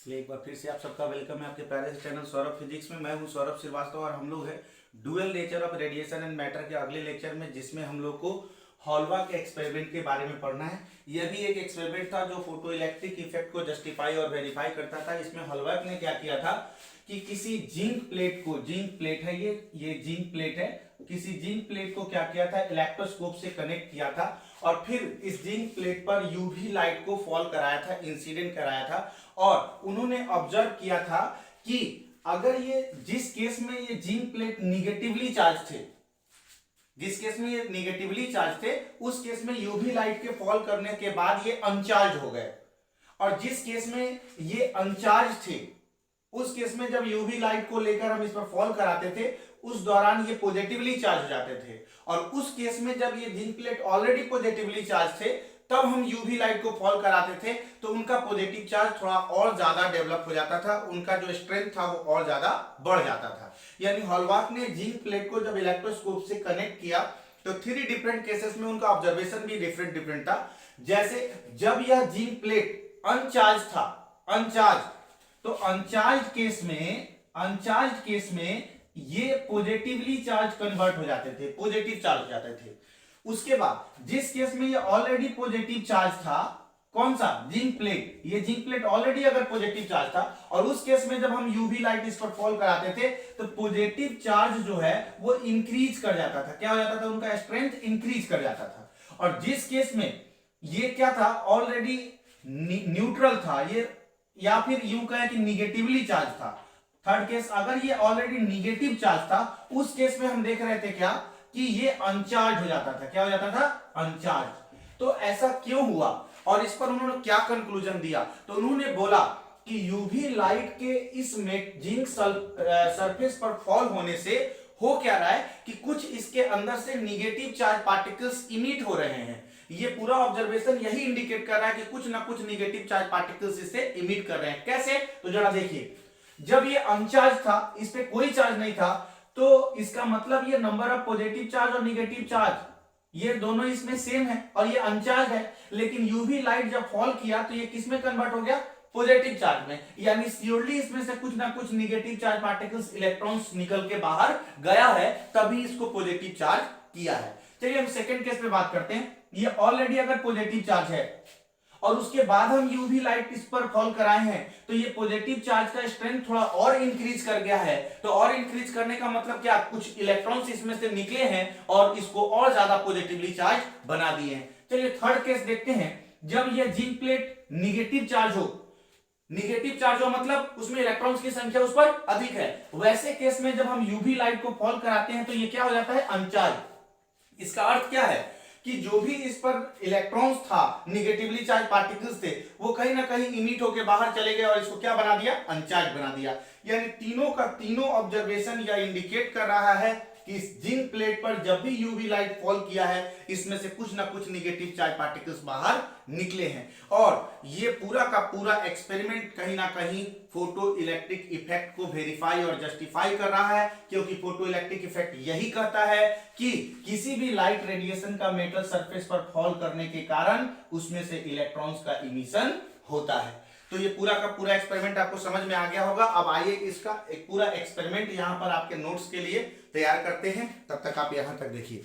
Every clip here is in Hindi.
चलिए एक बार फिर से आप सबका वेलकम है आपके प्यारे से चैनल सौरभ फिजिक्स में। मैं हूं सौरभ श्रीवास्तव और हम लोग है dual nature of radiation and matter के अगले लेक्चर में, जिसमें हम लोग को हॉलबर्ग के एक्सपेरिमेंट के बारे में पढ़ना है। यह भी एक एक्सपेरिमेंट था जो फोटो इलेक्ट्रिक इफेक्ट को जस्टिफाई और वेरीफाई करता था। इसमें हॉलबर्ग ने क्या किया था कि किसी जिंक प्लेट को, जिंक प्लेट है ये जिंक प्लेट है, किसी जिंक प्लेट को क्या किया था, इलेक्ट्रोस्कोप से कनेक्ट किया था और फिर इस जिंक प्लेट पर यूवी लाइट को फॉल कराया था, इंसिडेंट कराया था। और उन्होंने ऑब्जर्व किया था कि अगर ये जिस केस में ये जिंक प्लेट निगेटिवली चार्ज थे, जिस केस में ये निगेटिवली चार्ज थे, उस केस में यूवी लाइट के फॉल करने के बाद ये अनचार्ज हो गए। और जिस केस में ये अनचार्ज थे, उस केस में जब यूवी लाइट को लेकर हम इस पर फॉल कराते थे, उस दौरान ये पॉजिटिवली चार्ज हो जाते थे। और उस केस में जब ये zinc plate already positively charge थे, तब हम यूवी लाइट को फॉल कराते थे तो उनका पॉजिटिव चार्ज थोड़ा और ज्यादा डेवलप हो जाता था, उनका जो स्ट्रेंथ था वो और ज्यादा बढ़ जाता था। यानी हॉलबर्ग ने जिंक प्लेट को जब इलेक्ट्रोस्कोप से कनेक्ट किया तो 3 डिफरेंट केसेस में उनका ऑब्जर्वेशन भी डिफरेंट था। जैसे जब यह जिंक प्लेट अनचार्ज था, अनचार्ज, तो अनचार्ज केस में ये पॉजिटिवली चार्ज कन्वर्ट हो जाते थे, पॉजिटिव चार्ज हो जाते थे। उसके बाद जिस केस में ये ऑलरेडी पॉजिटिव चार्ज था, कौन सा, जिंक प्लेट, ये जिंक प्लेट ऑलरेडी अगर पॉजिटिव चार्ज था और उस केस में जब हम यूवी लाइट इस पर फॉल कराते थे तो पॉजिटिव चार्ज जो है वो इंक्रीज कर जाता था। क्या हो जाता था, उनका स्ट्रेंथ इंक्रीज कर जाता था। और जिस केस में ये क्या था, ऑलरेडी न्यूट्रल था ये, या फिर यूं कहें कि निगेटिवली चार्ज था, थर्ड केस, अगर ये ऑलरेडी निगेटिव चार्ज था, उस केस में हम देख रहे थे क्या कि ये अनचार्ज हो जाता था। क्या हो जाता था, अनचार्ज। तो ऐसा क्यों हुआ और इस पर उन्होंने क्या कंक्लूजन दिया, तो उन्होंने बोला कि यूवी लाइट के इस जिंक सरफेस पर फॉल होने से हो क्या रहा है कि कुछ इसके अंदर से निगेटिव चार्ज पार्टिकल्स इमिट हो रहे हैं। ये पूरा ऑब्जर्वेशन यही इंडिकेट कर रहा है कि कुछ ना कुछ निगेटिव चार्ज पार्टिकल्स इससे इमिट कर रहे हैं। कैसे, तो जरा देखिए, जब ये अनचार्ज था, इस पे कोई चार्ज नहीं था, तो इसका मतलब ये नंबर ऑफ पॉजिटिव चार्ज और निगेटिव चार्ज ये दोनों इसमें सेम है और ये अनचार्ज है। लेकिन यूवी लाइट जब फॉल किया तो ये किस में कन्वर्ट हो गया, पॉजिटिव चार्ज में। यानी श्योरली इसमें से कुछ ना कुछ निगेटिव चार्ज पार्टिकल्स, इलेक्ट्रॉन्स निकल के बाहर गया है, तभी इसको पॉजिटिव चार्ज किया है। चलिए हम सेकंड केस पे बात करते हैं। ये ऑलरेडी अगर पॉजिटिव चार्ज है और उसके बाद हम यूवी लाइट इस पर फॉल कराए हैं तो ये पॉजिटिव चार्ज का स्ट्रेंथ थोड़ा और इंक्रीज कर गया है। तो और इंक्रीज करने का मतलब क्या, कुछ इलेक्ट्रॉन्स इसमें से निकले हैं और इसको और ज्यादा पॉजिटिवली चार्ज बना दिए हैं। चलिए थर्ड केस देखते हैं। जब यह जिंक प्लेट निगेटिव चार्ज हो, निगेटिव चार्ज हो मतलब उसमें इलेक्ट्रॉन्स की संख्या उस पर अधिक है, वैसे केस में जब हम यूवी लाइट को फॉल कराते हैं तो ये क्या हो जाता है, अनचार्ज। इसका अर्थ क्या है कि जो भी इस पर इलेक्ट्रॉन्स था, निगेटिवली चार्ज पार्टिकल्स थे, वो कहीं ना कहीं इमिट होकर बाहर चले गए और इसको क्या बना दिया, अनचार्ज बना दिया। यानी तीनों का तीनों ऑब्जर्वेशन यह इंडिकेट कर रहा है कि इस जिंक प्लेट पर जब भी यूवी लाइट फॉल किया है, इसमें से कुछ ना कुछ निगेटिव चार्ज पार्टिकल्स बाहर निकले हैं। और ये पूरा का पूरा एक्सपेरिमेंट कहीं ना कहीं फोटो इलेक्ट्रिक इफेक्ट को वेरीफाई और जस्टिफाई कर रहा है, क्योंकि फोटो इलेक्ट्रिक इफेक्ट यही कहता है कि किसी भी लाइट रेडिएशन का मेटल सरफेस पर फॉल करने के कारण उसमें से इलेक्ट्रॉन्स का इमिशन होता है। तो ये पूरा का पूरा एक्सपेरिमेंट आपको समझ में आ गया होगा। अब आइए इसका एक पूरा एक्सपेरिमेंट यहां पर आपके नोट्स के लिए तैयार करते हैं, तब तक आप यहां तक देखिए।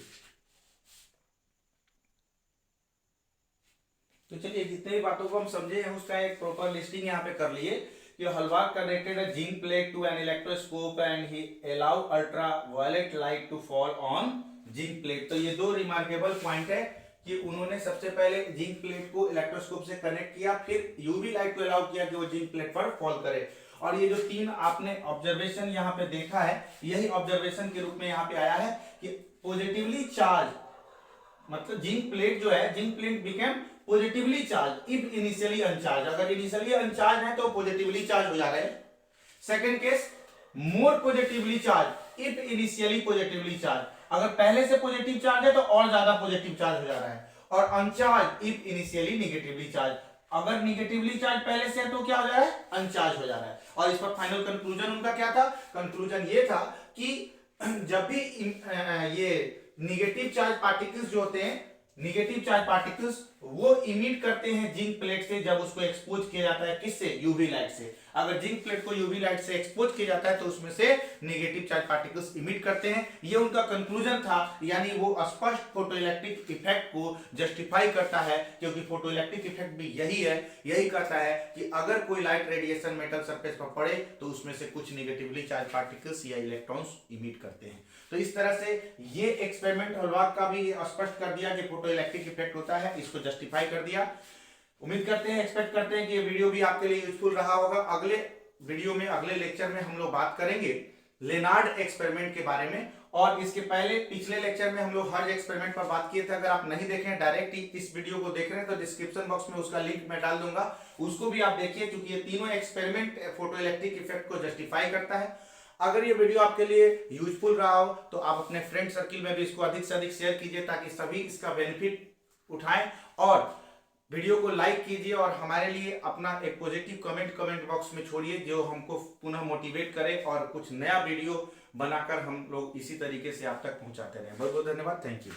तो चलिए जितने भी बातों को हम समझे हैं उसका एक प्रॉपर लिस्टिंग यहाँ पे कर लिए। कि हॉलबर्ग connected a zinc plate to an electroscope and he allow ultraviolet light to fall on zinc plate. तो ये दो रिमार्केबल पॉइंट है कि उन्होंने सबसे पहले जिंक प्लेट को इलेक्ट्रोस्कोप से कनेक्ट किया, फिर यूवी लाइट को अलाउ किया कि वो जिंक प्लेट पर फॉल करे। और ये जो तीन आपने ऑब्जर्वेशन यहाँ पे देखा है, यही ऑब्जर्वेशन के रूप में यहाँ पे आया है कि पॉजिटिवली चार्ज, मतलब जिंक प्लेट जो है, zinc plate became positively charge if initially अनचार्ज। अगर इनिशियली अनचार्ज है तो पॉजिटिवली चार्ज हो जा रहे हैं। Second case, more positively charge if initially positively charge, अगर पहले से पॉजिटिव चार्ज है तो और ज्यादा पॉजिटिव चार्ज हो जा रहा है। और अनचार्ज इफ इनिशियली निगेटिवली चार्ज, अगर निगेटिवली चार्ज पहले से है तो क्या हो जा रहा है, अनचार्ज हो जा रहा है। और इस पर फाइनल कंक्लूजन उनका क्या था, कंक्लूजन ये था कि जब भी ये निगेटिव चार्ज पार्टिकल्स जो होते हैं, निगेटिव चार्ज पार्टिकल्स वो इमिट करते हैं जिंक प्लेट से जब उसको एक्सपोज किया जाता है, किससे? यूवी लाइट से। अगर जिंक प्लेट को यूवी लाइट से एक्सपोज किया जाता है तो उसमें से नेगेटिव चार्ज पार्टिकल्स इमिट करते हैं। ये उनका कंक्लूजन था, यानी वो स्पष्ट फोटोइलेक्ट्रिक इफेक्ट को जस्टिफाई करता है, क्योंकि फोटोइलेक्ट्रिक इफेक्ट भी यही है, यही कहता है कि अगर कोई लाइट रेडिएशन मेटल सरफेस पर पड़े तो उसमें से कुछ नेगेटिवली चार्ज पार्टिकल्स या इलेक्ट्रॉन्स इमिट करते हैं। तो इस तरह से ये एक्सपेरिमेंट हॉलमार्क का भी स्पष्ट कर दिया कि फोटोइलेक्ट्रिक इफेक्ट होता है, इसको जस्टिफाई कर दिया। उम्मीद करते हैं, एक्सपेक्ट करते हैं कि ये वीडियो भी आपके लिए यूजफुल रहा होगा। अगले वीडियो में, अगले लेक्चर में हम लोग बात करेंगे लेनार्ड एक्सपेरिमेंट के बारे में, और इसके पहले पिछले लेक्चर में हम लोग हर्ज एक्सपेरिमेंट पर बात किए थे। अगर आप नहीं देखें, डायरेक्ट इस वीडियो को देख रहे हैं तो डिस्क्रिप्शन बॉक्स में उसका लिंक मैं डाल दूंगा, उसको भी आप देखिए, क्योंकि ये तीनों एक्सपेरिमेंट फोटोइलेक्ट्रिक इफेक्ट को जस्टिफाई करता है। अगर ये वीडियो आपके लिए यूजफुल रहा हो तो आप अपने फ्रेंड सर्किल में भी इसको अधिक से अधिक शेयर कीजिए, ताकि सभी इसका बेनिफिट उठाएं, और वीडियो को लाइक कीजिए, और हमारे लिए अपना एक पॉजिटिव कमेंट बॉक्स में छोड़िए, जो हमको पुनः मोटिवेट करे और कुछ नया वीडियो बनाकर हम लोग इसी तरीके से आप तक पहुंचाते रहें। बहुत बहुत धन्यवाद, थैंक यू।